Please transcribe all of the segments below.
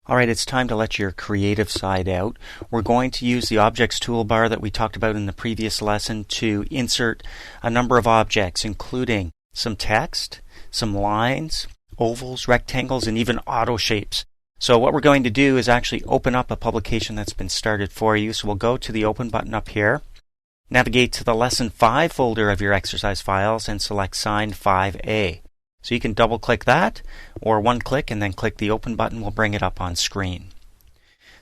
Alright, it's time to let your creative side out. We're going to use the objects toolbar that we talked about in the previous lesson to insert a number of objects, including some text, some lines, ovals, rectangles, and even auto shapes. So what we're going to do is actually open up a publication that's been started for you. So we'll go to the Open button up here, navigate to the Lesson 5 folder of your exercise files, and select Sign 5A. So you can double click that, or one click and then click the Open button will bring it up on screen.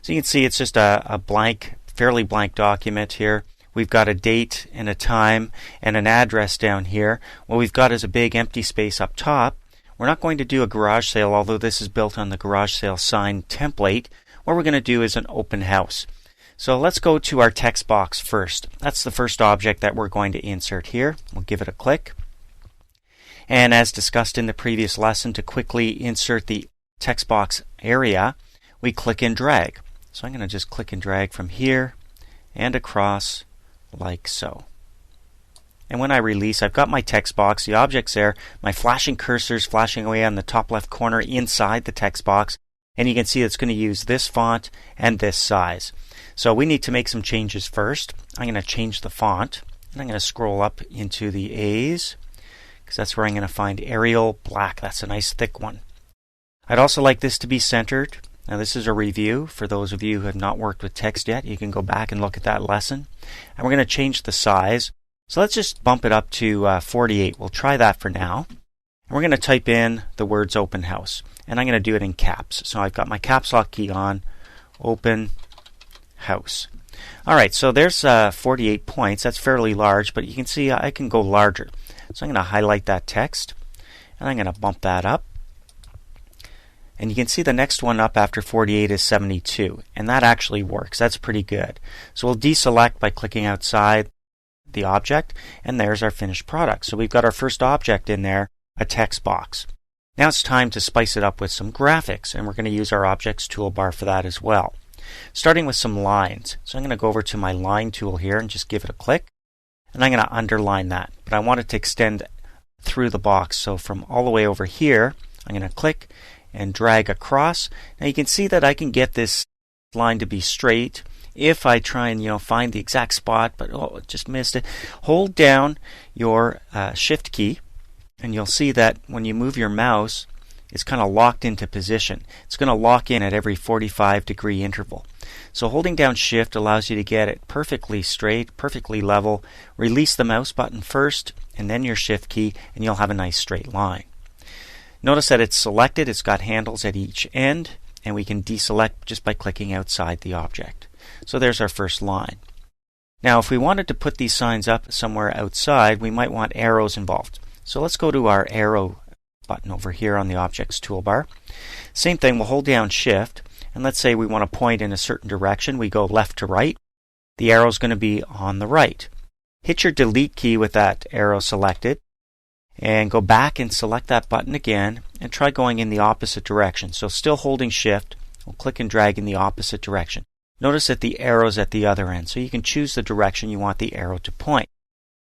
So you can see it's just a blank, fairly blank document here. We've got a date and a time and an address down here. What we've got is a big empty space up top. We're not going to do a garage sale, although this is built on the garage sale sign template. What we're going to do is an open house. So let's go to our text box first. That's the first object that we're going to insert here. We'll give it a click. And as discussed in the previous lesson, to quickly insert the text box area, we click and drag. So I'm going to just click and drag from here and across like so. And when I release, I've got my text box, the object's there, my flashing cursor's flashing away on the top left corner inside the text box, and you can see it's going to use this font and this size. So we need to make some changes first. I'm going to change the font, and I'm going to scroll up into the A's, because that's where I'm going to find Arial Black. That's a nice thick one. I'd also like this to be centered. Now this is a review. For those of you who have not worked with text yet, you can go back and look at that lesson. And we're going to change the size. So let's just bump it up to 48. We'll try that for now. And we're going to type in the words open house. And I'm going to do it in caps. So I've got my caps lock key on, open house. Alright, so there's 48 points. That's fairly large, but you can see I can go larger. So I'm going to highlight that text, and I'm going to bump that up. And you can see the next one up after 48 is 72, and that actually works. That's pretty good. So we'll deselect by clicking outside the object, and there's our finished product. So we've got our first object in there, a text box. Now it's time to spice it up with some graphics, and we're going to use our objects toolbar for that as well. Starting with some lines. So I'm going to go over to my line tool here and just give it a click. And I'm going to underline that, but I want it to extend through the box. So from all the way over here, I'm going to click and drag across. Now you can see that I can get this line to be straight if I try and find the exact spot, but just missed it. Hold down your Shift key, and you'll see that when you move your mouse, it's kind of locked into position. It's going to lock in at every 45-degree interval. So holding down Shift allows you to get it perfectly straight, perfectly level. Release the mouse button first, and then your Shift key, and you'll have a nice straight line. Notice that it's selected. It's got handles at each end, and we can deselect just by clicking outside the object. So there's our first line. Now, if we wanted to put these signs up somewhere outside, we might want arrows involved. So let's go to our arrow button over here on the objects toolbar. Same thing, we'll hold down Shift, and let's say we want to point in a certain direction. We go left to right. The arrow is going to be on the right. Hit your delete key with that arrow selected, and go back and select that button again, and try going in the opposite direction. So still holding Shift, we'll click and drag in the opposite direction. Notice that the arrow's at the other end, so you can choose the direction you want the arrow to point.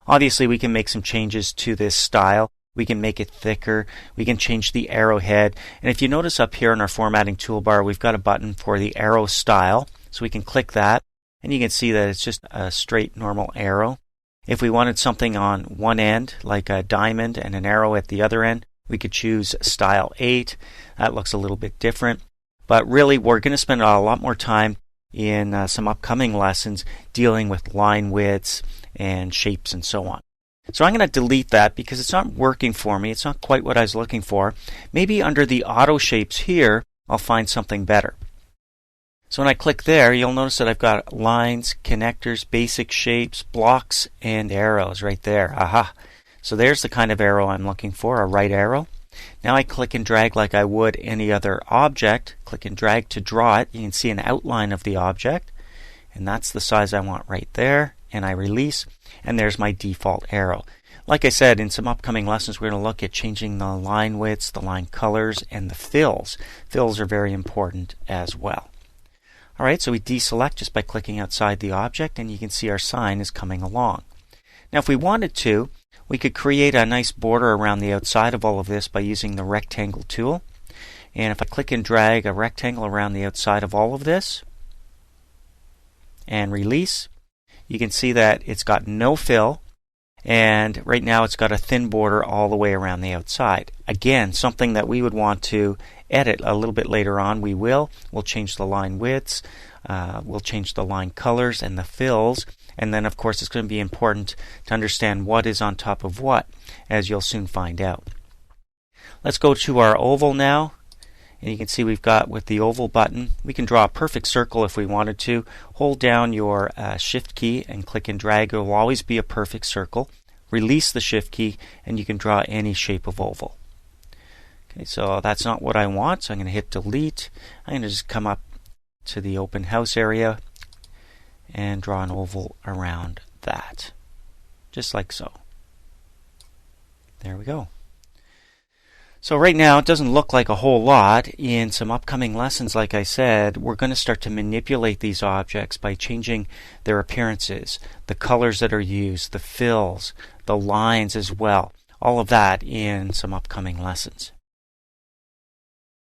Obviously, we can make some changes to this style. We can make it thicker. We can change the arrowhead. And if you notice up here in our formatting toolbar, we've got a button for the arrow style. So we can click that, and you can see that it's just a straight, normal arrow. If we wanted something on one end, like a diamond and an arrow at the other end, we could choose Style 8. That looks a little bit different. But really, we're going to spend a lot more time in some upcoming lessons dealing with line widths and shapes and so on. So I'm going to delete that because it's not working for me. It's not quite what I was looking for. Maybe under the auto shapes here, I'll find something better. So when I click there, you'll notice that I've got lines, connectors, basic shapes, blocks, and arrows right there. Aha! So there's the kind of arrow I'm looking for, a right arrow. Now I click and drag like I would any other object. Click and drag to draw it. You can see an outline of the object, and that's the size I want right there. And I release, and there's my default arrow. Like I said, in some upcoming lessons, we're going to look at changing the line widths, the line colors, and the fills. Fills are very important as well. Alright, so we deselect just by clicking outside the object, and you can see our sign is coming along. Now if we wanted to, we could create a nice border around the outside of all of this by using the rectangle tool. And if I click and drag a rectangle around the outside of all of this and release, you can see that it's got no fill, and right now it's got a thin border all the way around the outside. Again, something that we would want to edit a little bit later on. We'll change the line widths, we'll change the line colors and the fills, and then of course it's going to be important to understand what is on top of what, as you'll soon find out. Let's go to our oval now. And you can see we've got, with the oval button, we can draw a perfect circle if we wanted to. Hold down your shift key and click and drag. It will always be a perfect circle. Release the shift key and you can draw any shape of oval. Okay, so that's not what I want, so I'm going to hit delete. I'm going to just come up to the open house area and draw an oval around that. Just like so. There we go. So right now it doesn't look like a whole lot. In some upcoming lessons, like I said, we're going to start to manipulate these objects by changing their appearances, the colors that are used, the fills, the lines as well. All of that in some upcoming lessons.